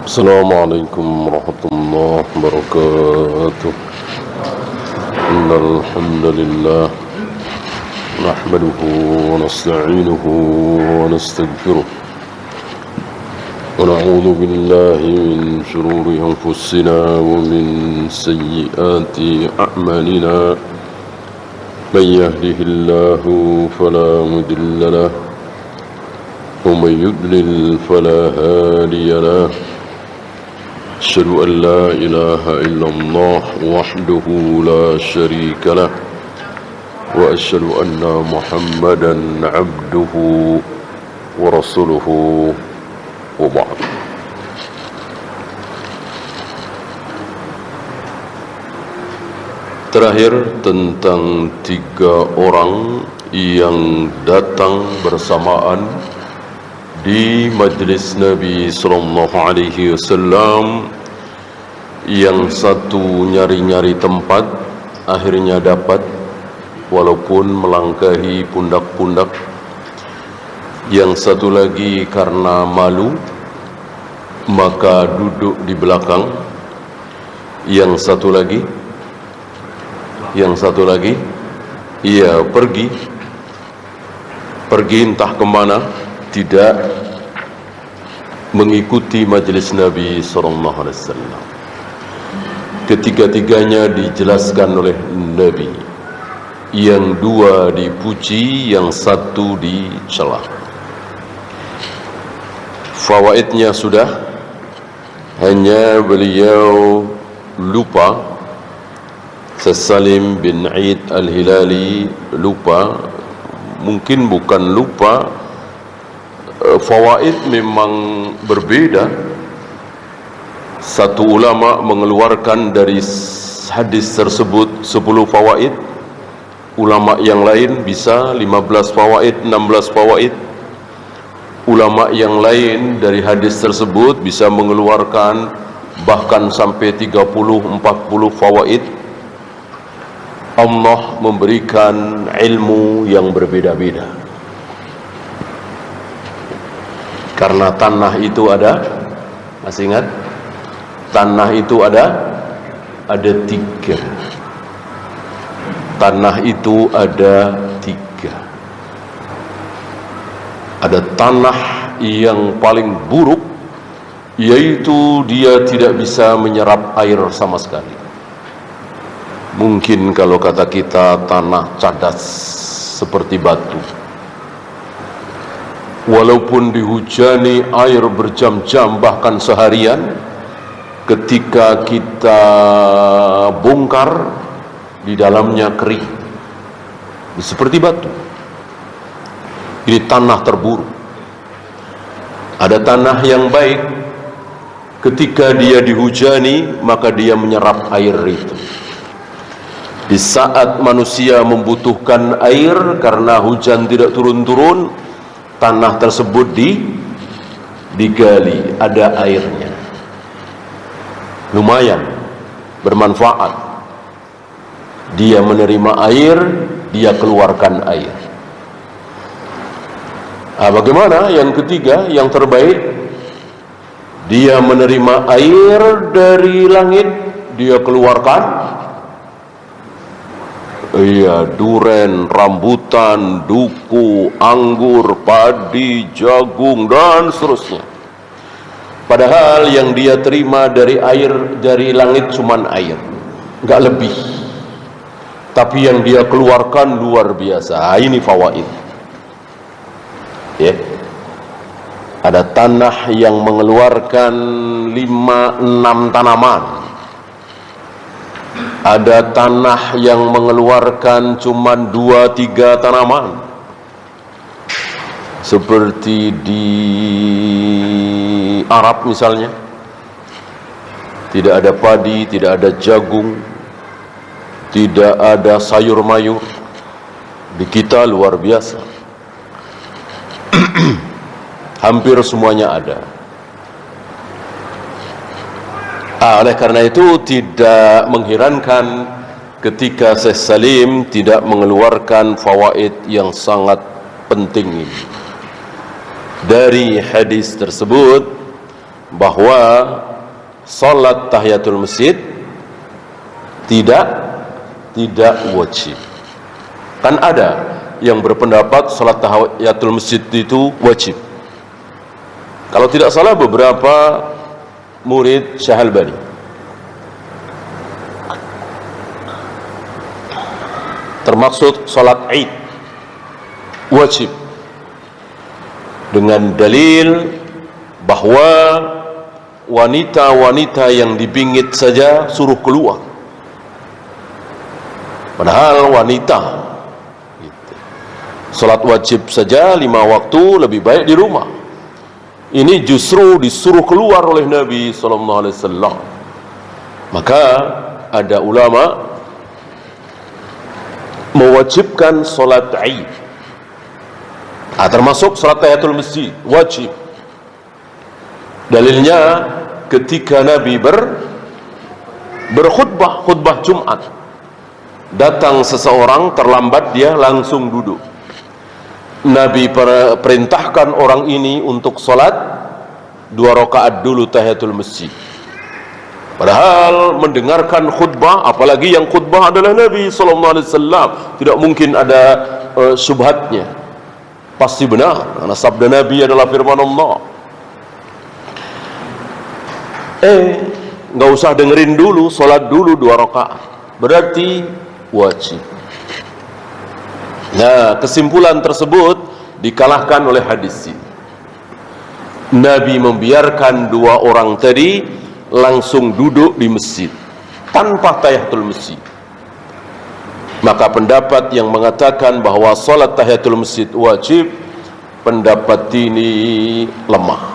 السلام عليكم ورحمة الله وبركاته. إن الحمد لله نحمده ونستعينه ونستغفره ونعوذ بالله من شرور أنفسنا ومن سيئات أعمالنا. من يهده الله فلا مضل له ومن يضلل فلا هادي له. أشهد أن لا إله إلا الله وحده لا شريك له وأشهد أن محمدا عبده ورسوله وبعد. Terakhir tentang 3 orang yang datang bersamaan di majlis Nabi sallallahu alaihi wasallam. Yang satu nyari-nyari tempat, akhirnya dapat walaupun melangkahi pundak-pundak. Yang satu lagi karena malu maka duduk di belakang. Yang satu lagi ia pergi entah kemana, tidak mengikuti majlis Nabi sallallahu alaihi wasallam. Ketiga-tiganya dijelaskan oleh Nabi. Yang 2 dipuji, yang 1 dicela. Fawaidnya sudah, hanya beliau lupa. Salim bin Aid Al-Hilali lupa, mungkin bukan lupa, fawaid memang berbeda. Satu ulama mengeluarkan dari hadis tersebut 10 fawaid, ulama yang lain bisa 15 fawaid, 16 fawaid. Ulama yang lain dari hadis tersebut bisa mengeluarkan bahkan sampai 30, 40 fawaid. Allah memberikan ilmu yang berbeda-beda. Karena tanah itu ada, masih ingat? Tanah itu ada 3. Tanah itu ada 3. Ada tanah yang paling buruk, yaitu dia tidak bisa menyerap air sama sekali. Mungkin kalau kata kita tanah cadas seperti batu. Walaupun dihujani air berjam-jam bahkan seharian, ketika kita bongkar di dalamnya kering seperti batu. Ini tanah terburuk. Ada tanah yang baik, ketika dia dihujani maka dia menyerap air itu. Di saat manusia membutuhkan air karena hujan tidak turun-turun, tanah tersebut digali, ada airnya. Lumayan bermanfaat. Dia menerima air, dia keluarkan air. Bagaimana yang ketiga, yang terbaik? Dia menerima air dari langit, dia keluarkan duren, rambutan, duku, anggur, padi, jagung, dan seterusnya. Padahal yang dia terima dari air, dari langit cuman air, enggak lebih. Tapi yang dia keluarkan luar biasa. Ini fawaid. Ada tanah yang mengeluarkan 5-6 tanaman. Ada tanah yang mengeluarkan cuma 2-3 tanaman. Seperti di Arab misalnya, tidak ada padi, tidak ada jagung, tidak ada sayur mayur. Di kita luar biasa. Hampir semuanya ada. Oleh karena itu tidak mengherankan ketika Syekh Salim tidak mengeluarkan fawaid yang sangat penting ini. Dari hadis tersebut bahwa salat tahiyatul masjid tidak wajib. Kan ada yang berpendapat salat tahiyatul masjid itu wajib. Kalau tidak salah beberapa murid Syekh Albani. Termasuk salat Id wajib dengan dalil bahwa wanita-wanita yang dibingit saja suruh keluar, padahal wanita gitu. Salat wajib saja 5 waktu lebih baik di rumah. Ini justru disuruh keluar oleh Nabi SAW. Maka ada ulama mewajibkan salat Id, termasuk salat tahiyatul masjid wajib. Dalilnya ketika Nabi berkhutbah, khutbah Jumat, datang seseorang terlambat, dia langsung duduk. Nabi perintahkan orang ini untuk salat 2 rakaat dulu tahiyatul masjid. Padahal mendengarkan khutbah, apalagi yang khutbah adalah Nabi SAW, tidak mungkin ada syubhatnya. Pasti benar, karena sabda Nabi adalah firman Allah. Nggak usah dengerin dulu, sholat dulu 2 rakaat, berarti wajib. Nah, kesimpulan tersebut dikalahkan oleh hadis ini. Nabi membiarkan 2 orang tadi langsung duduk di masjid tanpa tahiyatul masjid. Maka pendapat yang mengatakan bahwa salat tahiyatul masjid wajib, pendapat ini lemah,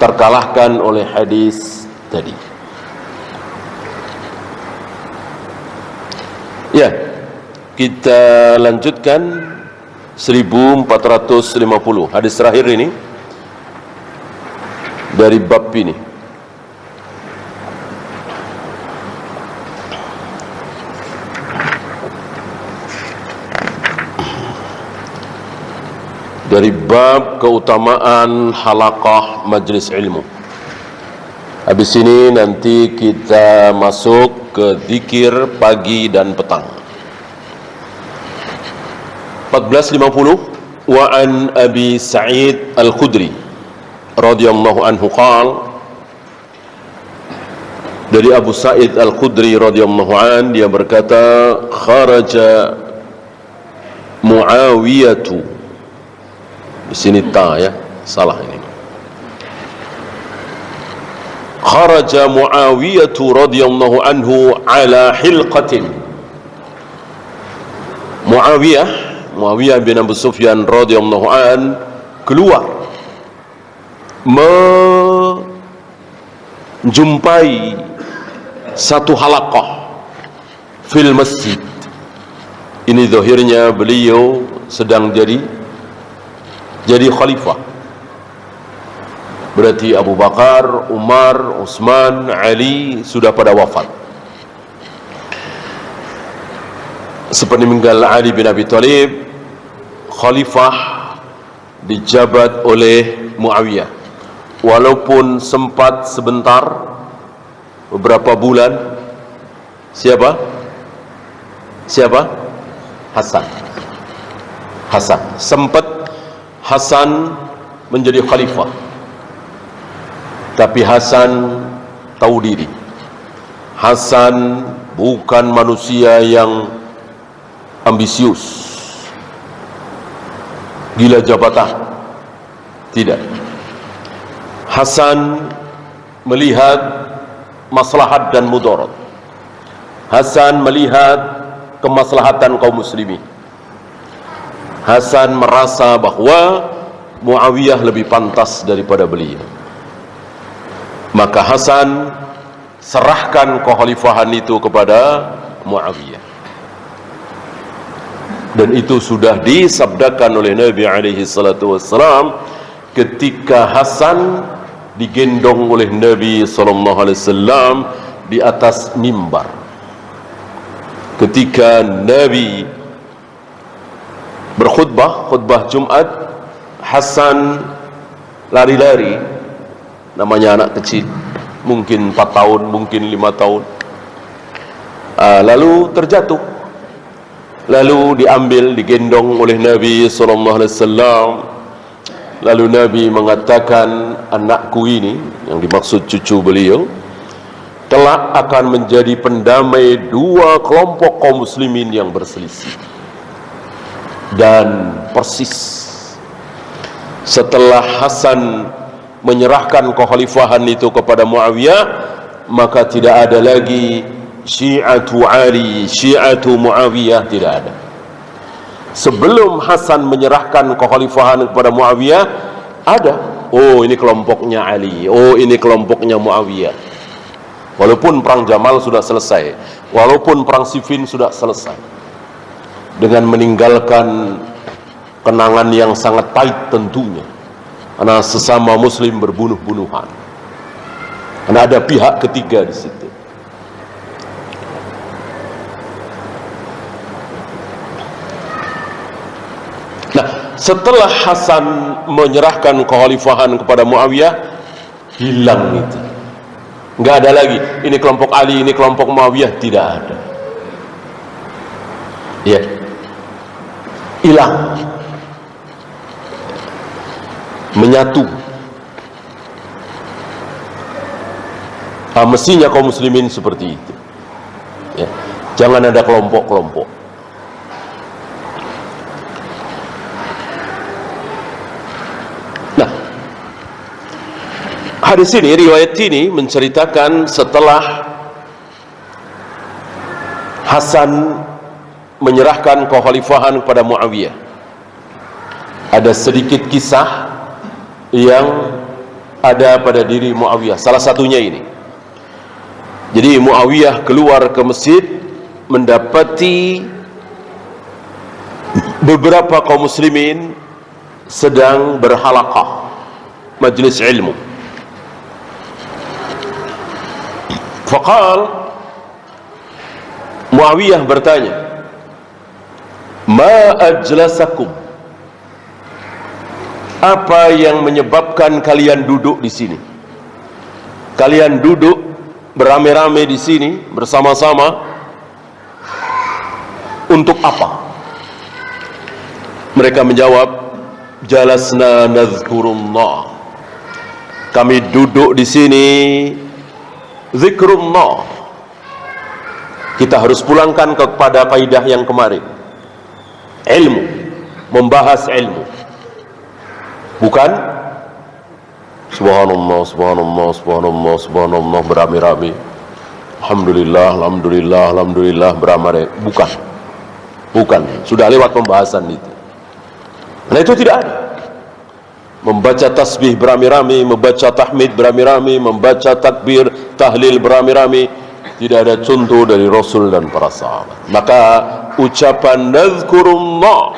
terkalahkan oleh hadis tadi. Ya, kita lanjutkan 1450 hadis terakhir ini dari bab ini. Dari bab keutamaan halaqah majlis ilmu. Habis ini nanti kita masuk ke zikir pagi dan petang. 1450 wa an Abi Sa'id Al-Khudri radhiyallahu anhu qala, dari Abu Sa'id Al-Khudri radhiyallahu an, dia berkata, kharaja Muawiyatu. Di sini ta ya, salah ini. Kharaja Muawiyah radhiyallahu anhu ala hilqatin. Muawiyah bin Abu Sufyan radhiyallahu an keluar menjumpai satu halaqah fil masjid. Ini zahirnya beliau sedang jadi khalifah. Berarti Abu Bakar, Umar, Utsman, Ali sudah pada wafat. Sepeninggal Ali bin Abi Thalib, khalifah dijabat oleh Muawiyah. Walaupun sempat sebentar, beberapa bulan. Siapa? Hasan. Sempat Hasan menjadi khalifah, tapi Hasan tahu diri. Hasan bukan manusia yang ambisius, gila jabatan, tidak. Hasan melihat maslahat dan mudarat. Hasan melihat kemaslahatan kaum muslimin. Hasan merasa bahwa Muawiyah lebih pantas daripada beliau. Maka Hasan serahkan kekhalifahan itu kepada Muawiyah. Dan itu sudah disabdakan oleh Nabi alaihi salatu wassalam ketika Hasan digendong oleh Nabi sallallahu alaihi wasallam di atas mimbar. Ketika Nabi berkhutbah, khutbah Jumat, Hasan lari-lari namanya anak kecil, mungkin 4 tahun, mungkin 5 tahun. Lalu terjatuh, lalu diambil, digendong oleh Nabi SAW. Lalu Nabi mengatakan, anakku ini, yang dimaksud cucu beliau, kelak akan menjadi pendamai 2 kelompok kaum muslimin yang berselisih. Dan persis setelah Hasan menyerahkan kekhalifahan itu kepada Muawiyah, maka tidak ada lagi Syi'atu Ali, Syi'atu Muawiyah, tidak ada. Sebelum Hasan menyerahkan kekhalifahan kepada Muawiyah, ada, oh ini kelompoknya Ali, oh ini kelompoknya Muawiyah. Walaupun perang Jamal sudah selesai, walaupun perang Siffin sudah selesai, dengan meninggalkan kenangan yang sangat pahit tentunya, karena sesama muslim berbunuh-bunuhan, karena ada pihak ketiga di situ. Nah, setelah Hasan menyerahkan kekhalifahan kepada Muawiyah, hilang itu. Enggak ada lagi ini kelompok Ali, ini kelompok Muawiyah, tidak ada. Ya, hilang, menyatu. Mestinya kaum muslimin seperti itu, ya. Jangan ada kelompok-kelompok. Nah, hadis ini, riwayat ini menceritakan setelah Hasan menyerahkan kekhalifahan kepada Muawiyah, ada sedikit kisah yang ada pada diri Muawiyah. Salah satunya ini. Jadi Muawiyah keluar ke masjid, mendapati beberapa kaum muslimin sedang berhalaqah majlis ilmu. Faqal, Muawiyah bertanya, ma ajlasakum, apa yang menyebabkan kalian duduk di sini? Kalian duduk beramai-ramai di sini bersama-sama untuk apa? Mereka menjawab, jalasna nazkurullah, kami duduk di sini zikrullah. Kita harus pulangkan kepada kaidah yang kemarin, ilmu, membahas ilmu, bukan subhanallah, subhanallah, subhanallah, subhanallah beramai-ramai, alhamdulillah, alhamdulillah, alhamdulillah beramai. Bukan, sudah lewat pembahasan itu. Nah, itu tidak ada. Membaca tasbih beramai-ramai, membaca tahmid beramai-ramai, membaca takbir, tahlil beramai-ramai, tidak ada contoh dari Rasul dan para sahabat. Maka ucapan nazkurullah,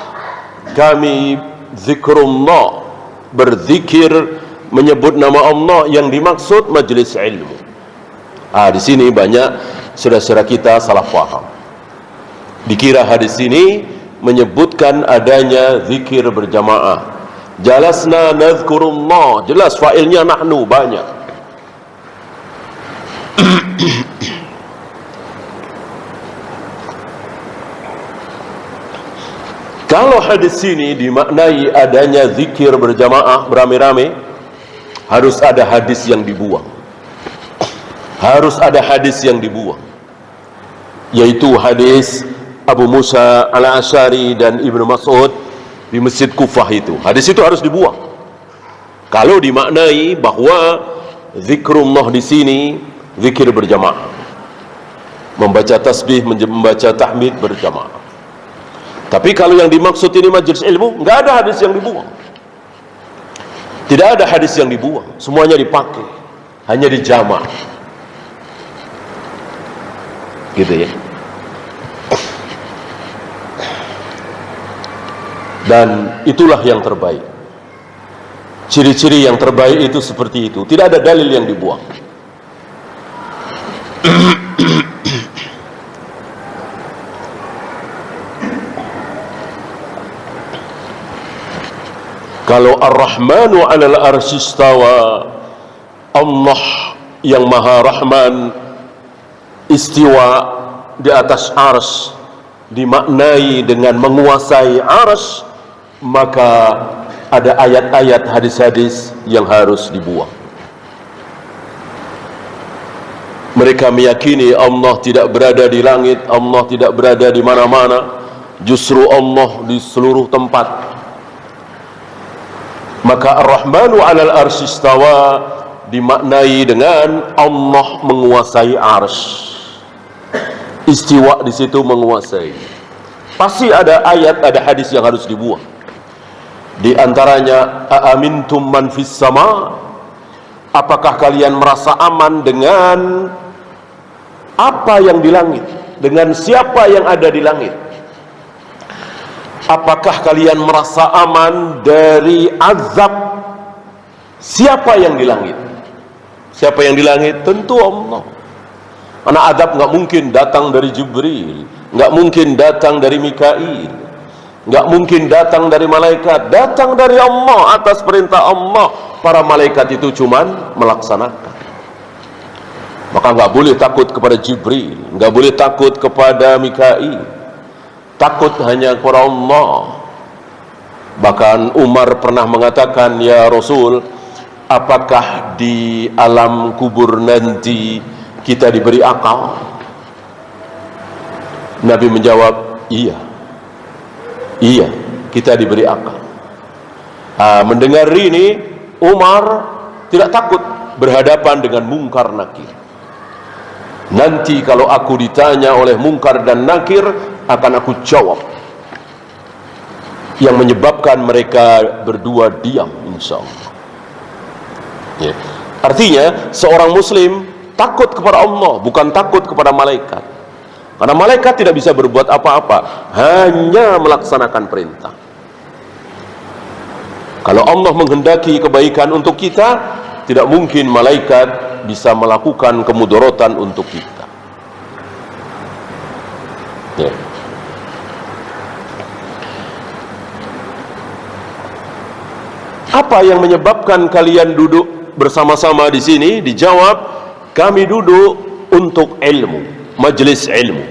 kami zikrullah, berzikir, menyebut nama Allah, yang dimaksud majlis ilmu. Di sini banyak saudara-saudara kita salah faham. Dikira hadis ini menyebutkan adanya zikir berjamaah. Jalasna nazkurullah, jelas fa'ilnya nahnu, banyak. Kalau hadis ini dimaknai adanya zikir berjamaah beramai-ramai, harus ada hadis yang dibuang. Harus ada hadis yang dibuang, yaitu hadis Abu Musa al-Asy'ari dan Ibnu Mas'ud di Masjid Kufah itu. Hadis itu harus dibuang. Kalau dimaknai bahwa zikrullah di sini zikir berjamaah, membaca tasbih, membaca tahmid berjamaah. Tapi kalau yang dimaksud ini majelis ilmu, enggak ada hadis yang dibuang. Tidak ada hadis yang dibuang, semuanya dipakai, hanya dijamak. Gitu ya. Dan itulah yang terbaik. Ciri-ciri yang terbaik itu seperti itu. Tidak ada dalil yang dibuang. Kalau Ar-Rahmanu 'alal arsy istawa, Allah yang Maha Rahman istiwa di atas arsy dimaknai dengan menguasai arsy, maka ada ayat-ayat hadis-hadis yang harus dibuang. Mereka meyakini Allah tidak berada di langit, Allah tidak berada di mana-mana, justru Allah di seluruh tempat. Maka Ar-Rahmanu 'alal arsy istawa dimaknai dengan Allah menguasai arsy. Istiwa di situ menguasai. Pasti ada ayat, ada hadis yang harus dibuang. Di antaranya, aamintum man fis sama? Apakah kalian merasa aman dengan apa yang di langit? Dengan siapa yang ada di langit? Apakah kalian merasa aman dari azab siapa yang di langit? Siapa yang di langit? Tentu Allah. Karena azab nggak mungkin datang dari Jibril, nggak mungkin datang dari Mikail, nggak mungkin datang dari malaikat, datang dari Allah atas perintah Allah. Para malaikat itu cuman melaksanakan. Maka nggak boleh takut kepada Jibril, nggak boleh takut kepada Mikail, takut hanya kepada Allah. Bahkan Umar pernah mengatakan, ya Rasul, apakah di alam kubur nanti kita diberi akal? Nabi menjawab, iya, kita diberi akal. Mendengar ini, Umar tidak takut berhadapan dengan mungkar nakir. Nanti kalau aku ditanya oleh mungkar dan nakir, akan aku jawab yang menyebabkan mereka berdua diam, insya Allah. Ya. Artinya seorang muslim takut kepada Allah, bukan takut kepada malaikat. Karena malaikat tidak bisa berbuat apa-apa, hanya melaksanakan perintah. Kalau Allah menghendaki kebaikan untuk kita, tidak mungkin malaikat bisa melakukan kemudorotan untuk kita. Ya. Apa yang menyebabkan kalian duduk bersama-sama di sini? Dijawab, kami duduk untuk ilmu, majelis ilmu.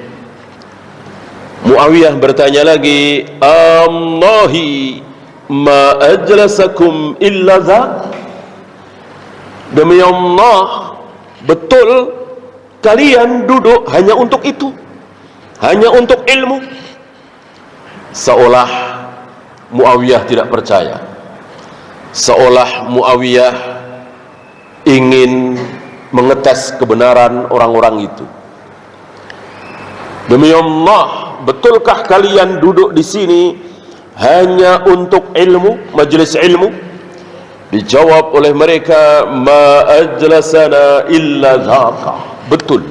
Muawiyah bertanya lagi, Allahi ma ajlasakum illa dzak? Demi Allah, betul kalian duduk hanya untuk itu, hanya untuk ilmu? Seolah Muawiyah tidak percaya, seolah Muawiyah ingin mengetes kebenaran orang-orang itu. Demi Allah, betulkah kalian duduk di sini hanya untuk ilmu, majelis ilmu? Dijawab oleh mereka, ma ajlasana illa dzaka. Betul,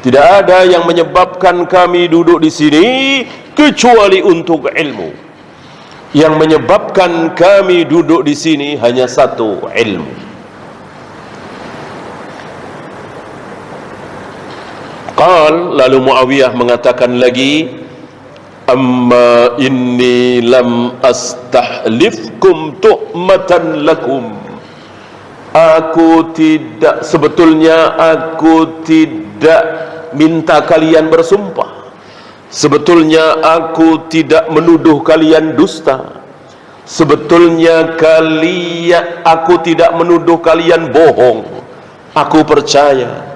tidak ada yang menyebabkan kami duduk di sini kecuali untuk ilmu. Yang menyebabkan kami duduk di sini hanya satu, ilmu. Lalu Muawiyah mengatakan lagi, amma inni lam astahlifkum tu'matan lakum. Sebetulnya aku tidak minta kalian bersumpah. Sebetulnya aku tidak menuduh kalian dusta. Sebetulnya aku tidak menuduh kalian bohong. Aku percaya.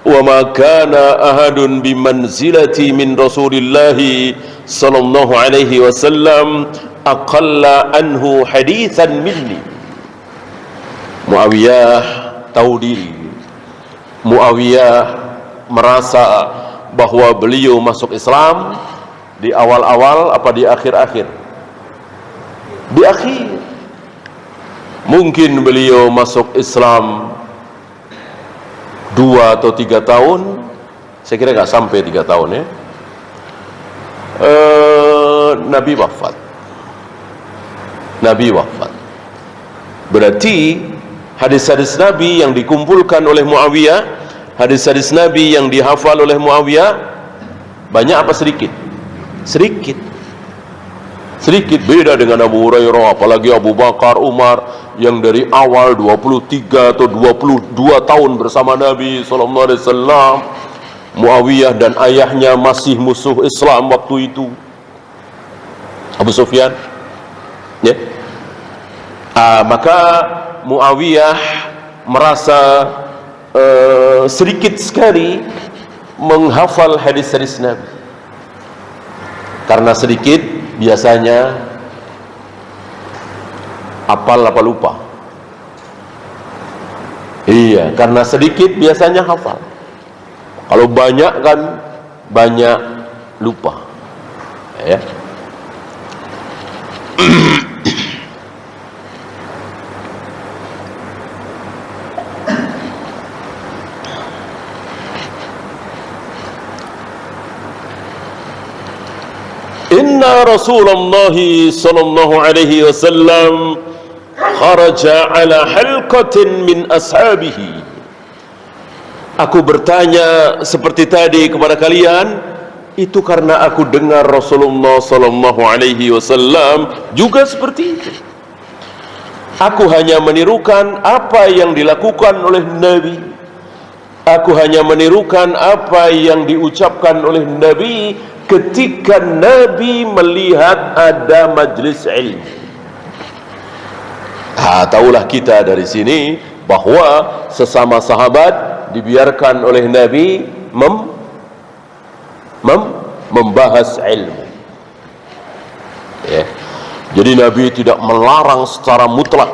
Wa ma kana ahadun bimanzilati min Rasulillahi sallallahu alaihi wasallam aqalla anhu haditsan minni. Muawiyah tahu diri. Muawiyah merasa bahwa beliau masuk Islam di awal-awal apa di akhir-akhir? Di akhir. Mungkin beliau masuk Islam 2 atau 3 tahun, saya kira nggak sampai 3 tahun ya. Nabi wafat. Berarti hadis-hadis Nabi yang dikumpulkan oleh Muawiyah, hadis-hadis Nabi yang dihafal oleh Muawiyah, banyak apa sedikit? Sedikit. Beda dengan Abu Hurairah, apalagi Abu Bakar, Umar, yang dari awal 23 atau 22 tahun bersama Nabi SAW, Muawiyah dan ayahnya masih musuh Islam waktu itu, Abu Sufyan, ya. Maka Muawiyah merasa sedikit sekali menghafal hadis-hadis Nabi. Karena sedikit, biasanya hafal apa lupa. Iya, karena sedikit biasanya hafal. Kalau banyak kan banyak lupa. Ya. Inna Rasulullah sallallahu alaihi wasallam kharaja ala halqatin min ashabihi. Aku bertanya seperti tadi kepada kalian, itu karena aku dengar Rasulullah sallallahu alaihi wasallam juga seperti itu. Aku hanya menirukan apa yang dilakukan oleh Nabi. Aku hanya menirukan apa yang diucapkan oleh Nabi ketika Nabi melihat ada majlis ilmu. Tahulah kita dari sini bahwa sesama sahabat dibiarkan oleh Nabi membahas ilmu. Ya. Jadi Nabi tidak melarang secara mutlak.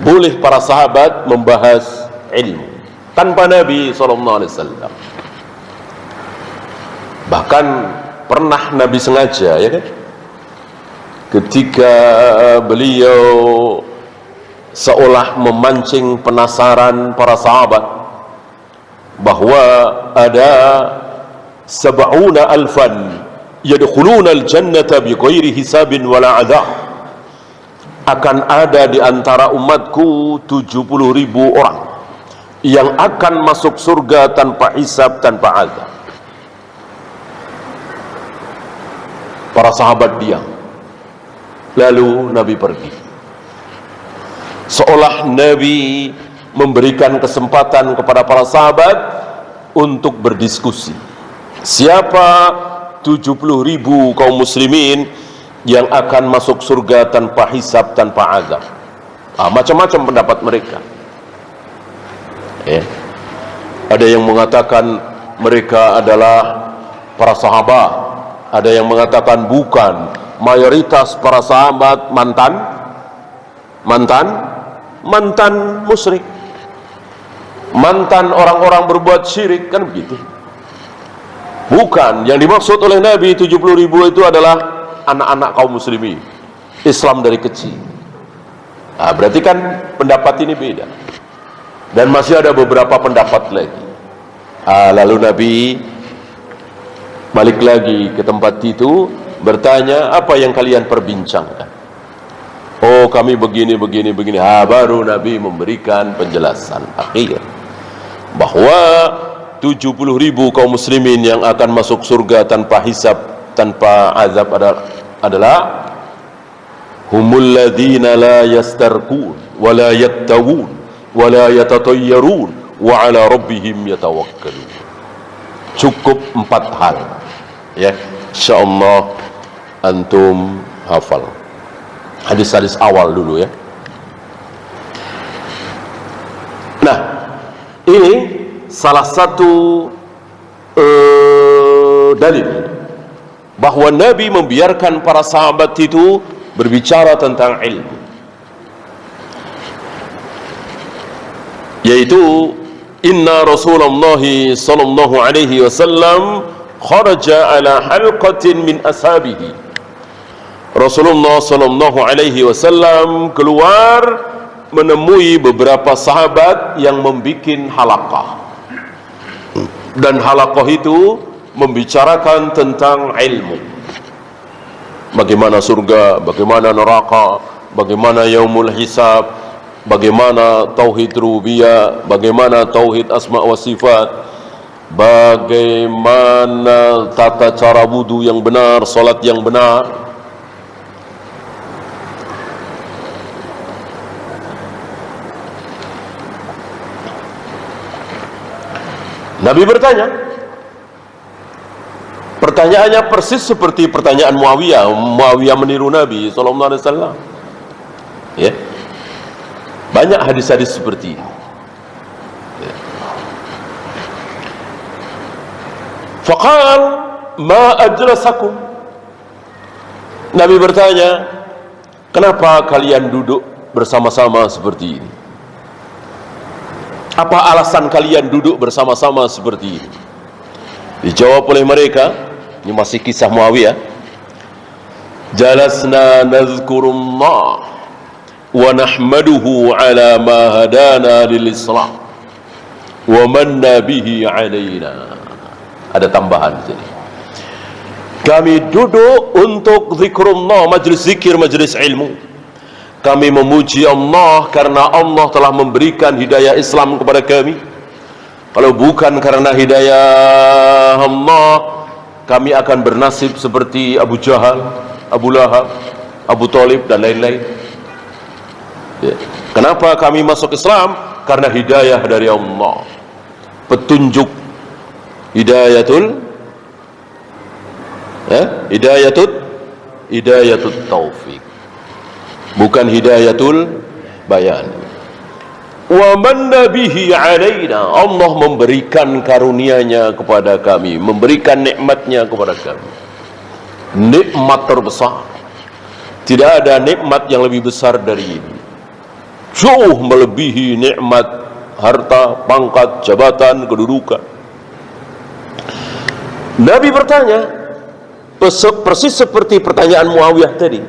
Boleh para sahabat membahas ilmu tanpa Nabi SAW. Bahkan pernah Nabi sengaja, ya kan, ketika beliau seolah memancing penasaran para sahabat bahwa ada 70,000 yadkhuluna al-jannata bighairi hisabin wala adzab. Akan ada di antara umatku 70.000 orang yang akan masuk surga tanpa hisab, tanpa azab. Para sahabat diam. Lalu Nabi pergi. Seolah Nabi memberikan kesempatan kepada para sahabat untuk berdiskusi. Siapa 70.000 kaum muslimin yang akan masuk surga tanpa hisab, tanpa azab? Macam-macam pendapat mereka. Ada yang mengatakan mereka adalah para sahabat. Ada yang mengatakan bukan, mayoritas para sahabat mantan musyrik, mantan orang-orang berbuat syirik, kan begitu. Bukan, yang dimaksud oleh Nabi 70.000 itu adalah anak-anak kaum muslimin, Islam dari kecil. Berarti kan pendapat ini beda. Dan masih ada beberapa pendapat lagi. Lalu Nabi balik lagi ke tempat itu, bertanya, apa yang kalian perbincangkan? Oh, kami begini. Baru Nabi memberikan penjelasan akhir bahwa 70.000 kaum muslimin yang akan masuk surga tanpa hisab, tanpa azab adalah humul ladzina la yastarqun wa la yattawun wa la yatatayyarun wa ala rabbihim yatawakkalun. Cukup 4 hal, ya, insyaallah antum hafal hadis-hadis awal dulu, ya. Nah, ini salah satu dalil bahwa Nabi membiarkan para sahabat itu berbicara tentang ilmu, yaitu inna Rasulullah sallallahu alaihi wasallam kharaja ala halqatin min ashabihi. Rasulullah sallallahu alaihi wasallam keluar menemui beberapa sahabat yang membuat halaqah, dan halaqah itu membicarakan tentang ilmu, bagaimana surga, bagaimana neraka, bagaimana yaumul hisab, bagaimana tauhid rububiyah, bagaimana tauhid asma wa sifat, bagaimana tata cara wudu yang benar, salat yang benar. Nabi bertanya. Pertanyaannya persis seperti pertanyaan Muawiyah. Muawiyah meniru Nabi sallallahu alaihi wasallam. Ya. Banyak hadis-hadis seperti ini. Ya. Faqal ma ajlasakum. Nabi bertanya, kenapa kalian duduk bersama-sama seperti ini? Apa alasan kalian duduk bersama-sama seperti ini? Dijawab oleh mereka, ini masih kisah Muawiyah. Jalasna nazkurullah wa nahmaduhu ala ma hadana lil Islam wa manna bihi alaina. Ada tambahan di sini. Kami duduk untuk zikrullah, majlis zikir, majlis ilmu. Kami memuji Allah karena Allah telah memberikan hidayah Islam kepada kami. Kalau bukan karena hidayah Allah, kami akan bernasib seperti Abu Jahal, Abu Lahab, Abu Thalib dan lain-lain. Ya. Kenapa kami masuk Islam? Karena hidayah dari Allah, petunjuk, hidayatul hidayatul taufik, bukan hidayatul bayan. Wa manna bihi alaina, Allah memberikan karunia-Nya kepada kami, memberikan nikmat-Nya kepada kami. Nikmat terbesar. Tidak ada nikmat yang lebih besar dari ini. Jauh melebihi nikmat harta, pangkat, jabatan, kedudukan. Nabi bertanya, persis seperti pertanyaan Muawiyah tadi.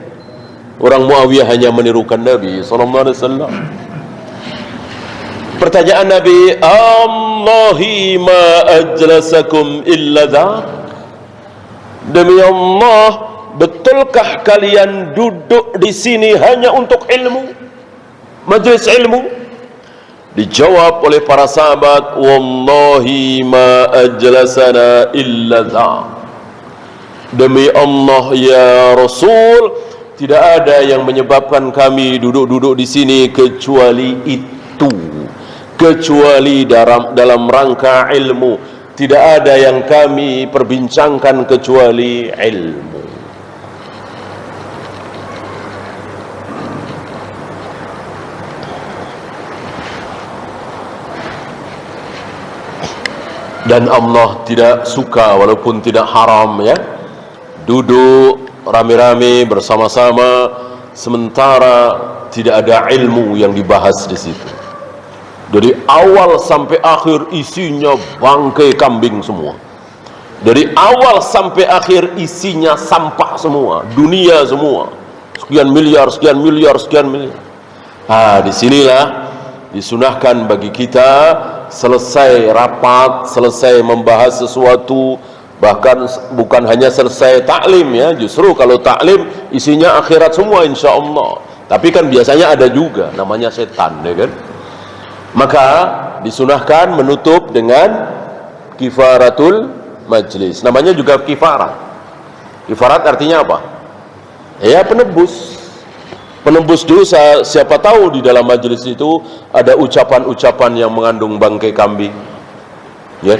Orang Muawiyah hanya menirukan Nabi sallallahu alaihi wasallam. Pertanyaan Nabi, Allahi ma ajlasakum illa dzak. Demi Allah, betulkah kalian duduk di sini hanya untuk ilmu, majelis ilmu? Dijawab oleh para sahabat, wallahi ma ajlasana illa dzak. Demi Allah ya Rasul, tidak ada yang menyebabkan kami duduk-duduk di sini kecuali itu, kecuali dalam rangka ilmu. Tidak ada yang kami perbincangkan kecuali ilmu. Dan Allah tidak suka, walaupun tidak haram ya, duduk rame-rame bersama-sama sementara tidak ada ilmu yang dibahas di situ. Dari awal sampai akhir isinya bangkai kambing semua. Dari awal sampai akhir isinya sampah semua, dunia semua. Sekian miliar, sekian miliar, sekian miliar. Disinilah disunahkan bagi kita selesai rapat, selesai membahas sesuatu, bahkan bukan hanya selesai taklim ya, justru kalau taklim isinya akhirat semua insyaallah. Tapi kan biasanya ada juga namanya setan ya kan. Maka disunahkan menutup dengan kifaratul majlis. Namanya juga kifarat. Kifarat artinya apa? Ya penebus. Penembus dosa. Siapa tahu di dalam majlis itu ada ucapan-ucapan yang mengandung bangkai kambing. Ya.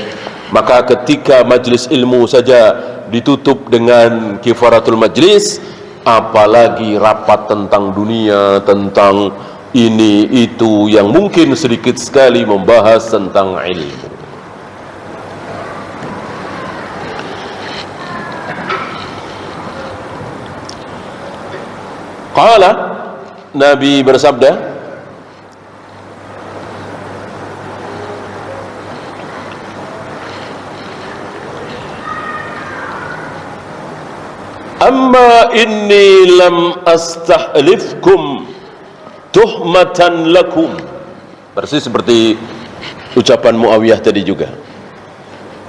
Maka ketika majlis ilmu saja ditutup dengan kifaratul majlis, apalagi rapat tentang dunia, tentang ini itu yang mungkin sedikit sekali membahas tentang ilmu. Qala, Nabi bersabda, amma inni lam astahlifkum tuhmatan lakum. Persis seperti ucapan Muawiyah tadi juga.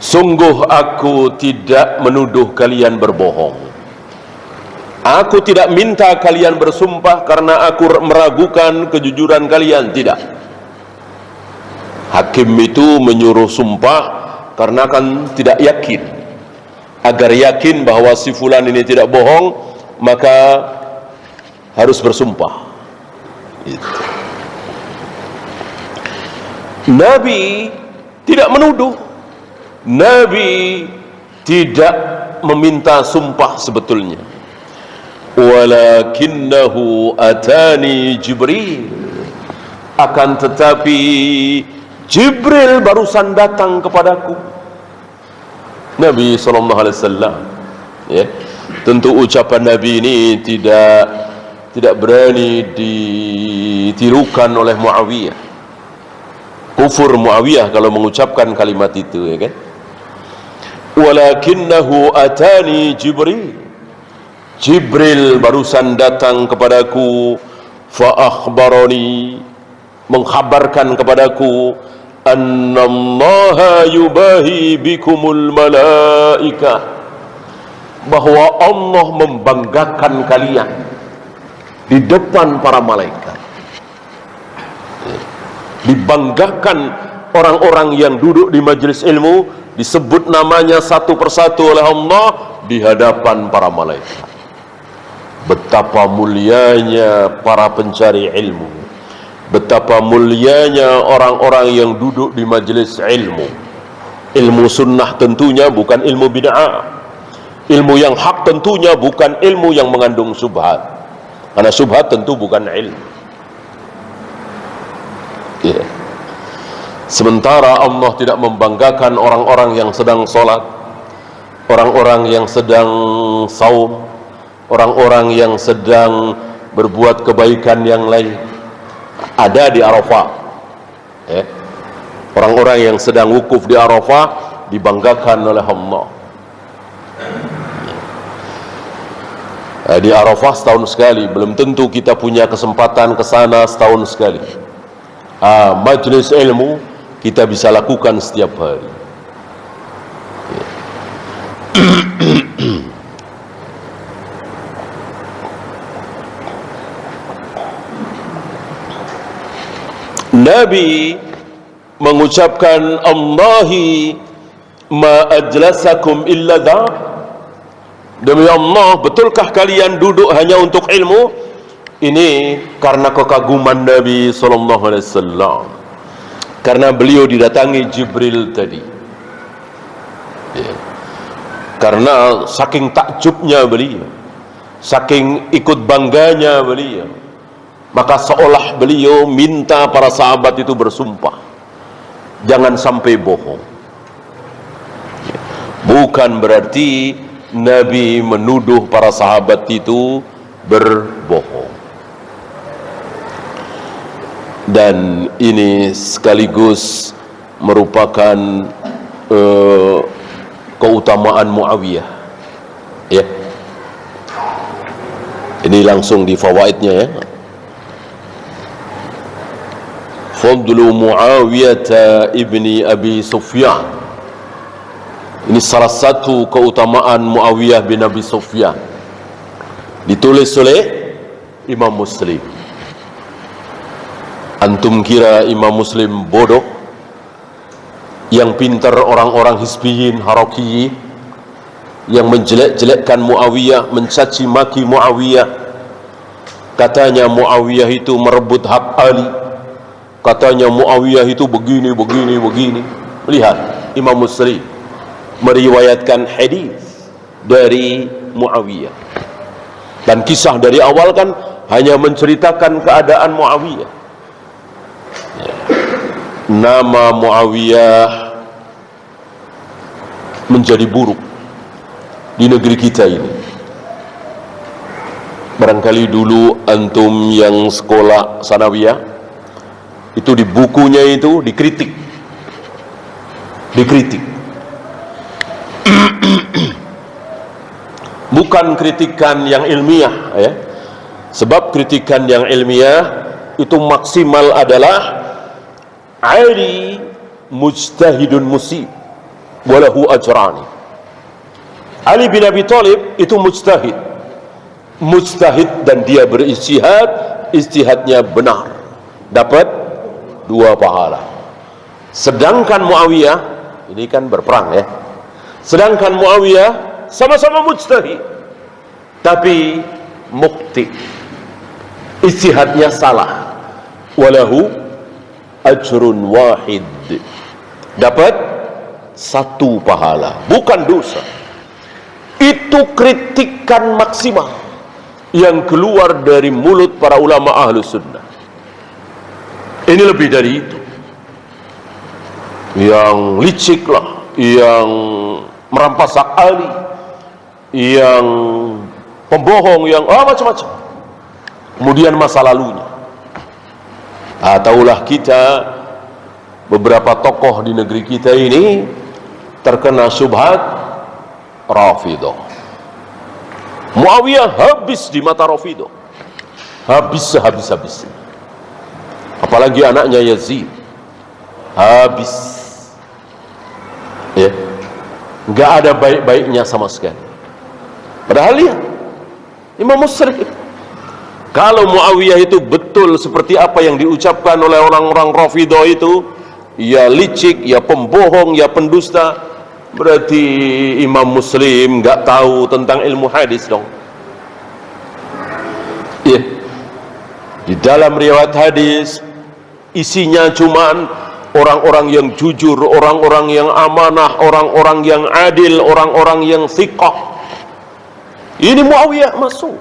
Sungguh aku tidak menuduh kalian berbohong. Aku tidak minta kalian bersumpah karena aku meragukan kejujuran kalian, tidak. Hakim itu menyuruh sumpah karena kan tidak yakin. Agar yakin bahwa si fulan ini tidak bohong, maka harus bersumpah. Nabi tidak menuduh, Nabi tidak meminta sumpah sebetulnya. Walakinnahu atani Jibril, akan tetapi Jibril barusan datang kepadaku. Nabi SAW, ya, tentu ucapan Nabi ini tidak berani ditirukan oleh Muawiyah. Kufur Muawiyah kalau mengucapkan kalimat itu, ya kan? Walakinnahu atani Jibril, Jibril barusan datang kepadaku, fa akhbarani, mengkhabarkan kepadaku, annallaha yubahi bikumul malaikah, bahwa Allah membanggakan kalian di depan para malaikat. Dibanggakan orang-orang yang duduk di majelis ilmu, disebut namanya satu persatu oleh Allah di hadapan para malaikat. Betapa mulianya para pencari ilmu, betapa mulianya orang-orang yang duduk di majelis ilmu. Ilmu sunnah tentunya bukan ilmu bid'ah. Ilmu yang hak tentunya bukan ilmu yang mengandung subhat, karena subhat tentu bukan ilmu. Ya. Sementara Allah tidak membanggakan orang-orang yang sedang sholat, orang-orang yang sedang saum, orang-orang yang sedang berbuat kebaikan yang lain. Ada di Arafah, ya. Orang-orang yang sedang wukuf di Arafah dibanggakan oleh Allah. Di Arafah setahun sekali, belum tentu kita punya kesempatan ke sana setahun sekali. Majelis ilmu kita bisa lakukan setiap hari. Nabi mengucapkan, Allahi ma ajlasakum illa dha, demi Allah, betulkah kalian duduk hanya untuk ilmu? Ini karena kekaguman Nabi SAW, karena beliau didatangi Jibril tadi, ya. Karena saking takjubnya beliau, saking ikut bangganya beliau, maka seolah beliau minta para sahabat itu bersumpah, jangan sampai bohong. Bukan berarti Nabi menuduh para sahabat itu berbohong. Dan ini sekaligus merupakan keutamaan Muawiyah, ya. Ini langsung di fawaidnya, ya. Fadlu Muawiyah ibni Abi Sufyan. Ini salah satu keutamaan Muawiyah bin Abi Sufyan, ditulis oleh Imam Muslim. Antum kira Imam Muslim bodoh? Yang pintar orang-orang hizbiyin, harakiyin, yang menjelek-jelekkan Muawiyah, mencaci maki Muawiyah. Katanya Muawiyah itu merebut hak Ali, katanya Muawiyah itu begini. Lihat, Imam Muslim meriwayatkan hadis dari Muawiyah, dan kisah dari awal kan hanya menceritakan keadaan Muawiyah. Nama Muawiyah menjadi buruk di negeri kita ini. Barangkali dulu antum yang sekolah sanawiyah itu di bukunya itu dikritik. Bukan kritikan yang ilmiah, ya. Sebab kritikan yang ilmiah itu maksimal adalah Ali mujtahidun musib walahu ajrani. Ali bin Abi Thalib itu mujtahid dan dia berijtihad, ijtihadnya benar, dapat 2 pahala. Sedangkan Muawiyah ini kan berperang, ya. Sedangkan Muawiyah sama-sama mujtahid tapi mukhti, ijtihadnya salah, walahu ajrun wahid, dapat 1 pahala, bukan dosa. Itu kritikan maksimal yang keluar dari mulut para ulama ahlu sunnah. Ini lebih dari itu. Yang licik lah, yang merampas hak ahli, yang pembohong, yang macam-macam. Kemudian masa lalunya. Tahulah kita, beberapa tokoh di negeri kita ini terkena syubhat Rafidah. Muawiyah habis di mata Rafidah, habis sehabis-habisnya. Apalagi anaknya Yazid, habis. Ya, nggak ada baik-baiknya sama sekali. Padahal lihat Imam Muslim, kalau Muawiyah itu betul seperti apa yang diucapkan oleh orang-orang Rafidah itu, ya licik, ya pembohong, ya pendusta, berarti Imam Muslim nggak tahu tentang ilmu hadis dong. Ya, di dalam riwayat hadis isinya cuman orang-orang yang jujur, orang-orang yang amanah, orang-orang yang adil, orang-orang yang thiqah. Ini Muawiyah masuk.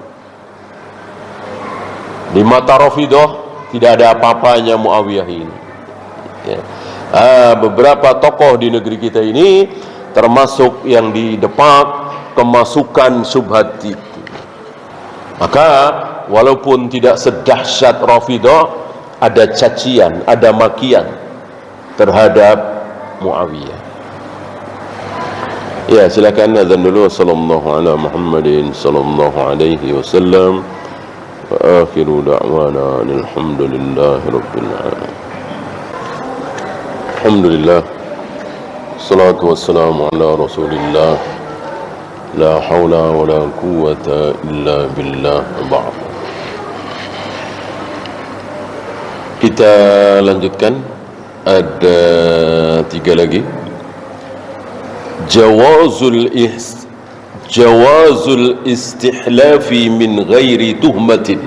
Di mata Rafidah tidak ada apa-apanya Muawiyah ini. Ya. Beberapa tokoh di negeri kita ini termasuk yang di depan kemasukan syubhat itu. Maka walaupun tidak sedahsyat Rafidah, ada cacian, ada makian terhadap Muawiyah. Ya, silakan azan dulu. Sallallahu ala Muhammadin sallallahu alaihi wasallam. Wa akhiru da'wana alhamdulillahi rabbil alamin. Alhamdulillah, salatu wassalamu ala rasulillah, la hawla wa la quwwata illa billah. Ba'd. Kita lanjutkan, ada 3 lagi. Jawazul istihlafi min ghairi tuhmatin.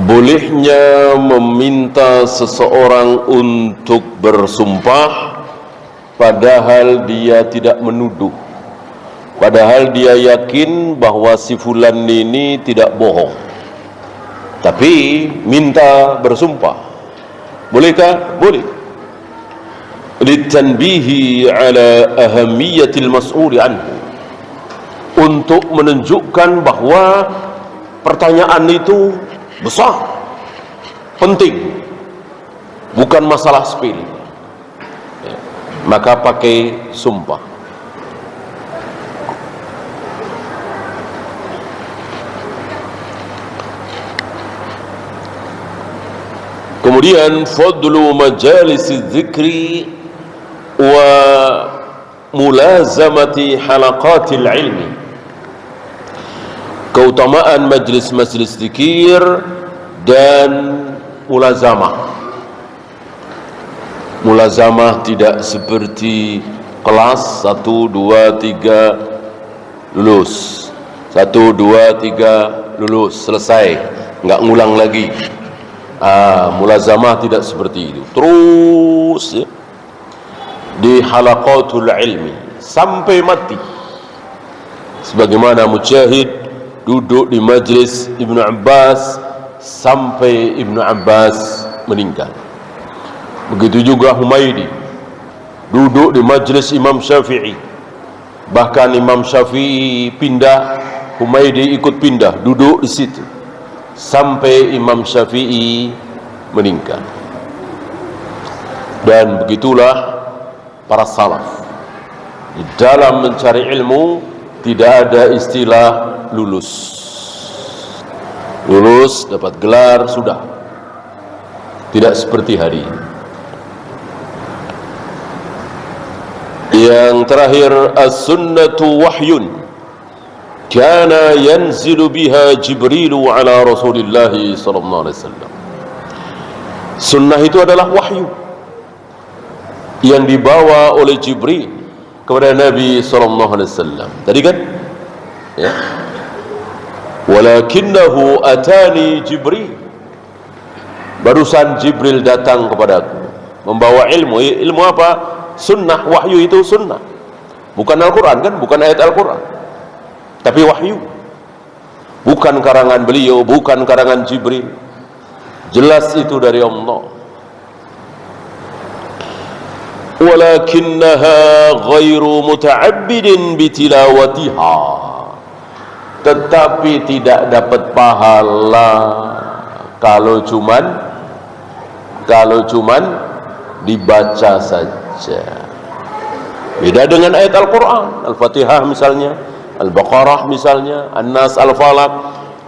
Bolehnya meminta seseorang untuk bersumpah padahal dia tidak menuduh, padahal dia yakin bahwa si fulan ini tidak bohong, tapi minta bersumpah. Bolehkah? Boleh. Litanbihi ala ahammiyatil mas'uli anhu, untuk menunjukkan bahwa pertanyaan itu besar, penting, bukan masalah sepele. Maka pakai sumpah. Kemudian fadlu majalisi dzikri wa mulazamati halaqatil ilmi. Keutamaan majlis-majlis zikir dan mulazamah. Mulazamah tidak seperti kelas 1, 2, 3 lulus, 1, 2, 3 lulus, selesai, nggak ngulang lagi. Mulazamah tidak seperti itu, terus ya, di halaqatul ilmi sampai mati. Sebagaimana Mujahid duduk di majlis Ibnu Abbas sampai Ibnu Abbas meninggal. Begitu juga Humaidi duduk di majlis Imam Syafi'i, bahkan Imam Syafi'i pindah, Humaidi ikut pindah, duduk di situ sampai Imam Syafi'i meninggal. Dan begitulah para salaf, di dalam mencari ilmu tidak ada istilah lulus. Lulus dapat gelar sudah, tidak seperti hari ini. Yang terakhir, as-sunnatu wahyun kana yanzilu biha Jibrilu ala Rasulillah sallallahu alaihi wasallam. Sunnah itu adalah wahyu yang dibawa oleh Jibril kepada Nabi sallallahu alaihi wasallam. Tadi kan? Ya. Walakinnahu atani Jibril. Barusan Jibril datang kepadaku membawa ilmu. Ilmu apa? sunnah. Wahyu itu sunnah, bukan Al-Quran kan, bukan ayat Al-Quran, tapi wahyu, bukan karangan beliau, bukan karangan Jibril, jelas itu dari Allah. Walakinnaha ghairu muta'abbidin bitilawatiha, tetapi tidak dapat pahala kalau cuman dibaca saja. Beda dengan ayat Al-Quran, Al-Fatihah misalnya, Al-Baqarah misalnya, An-Nas, Al-Falaq,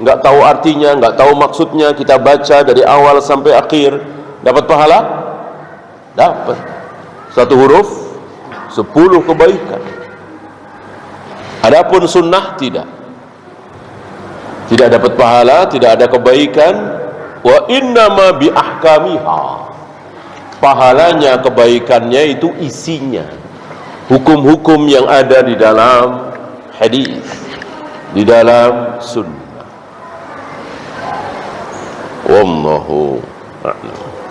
nggak tahu artinya, nggak tahu maksudnya, kita baca dari awal sampai akhir, dapat pahala? Dapat. Satu huruf 10 kebaikan. Adapun sunnah tidak dapat pahala, tidak ada kebaikan. Wa innama bi ahkamiha, pahalanya, kebaikannya itu isinya, hukum-hukum yang ada di dalam hadis, di dalam sunnah. Wallahu a'lam.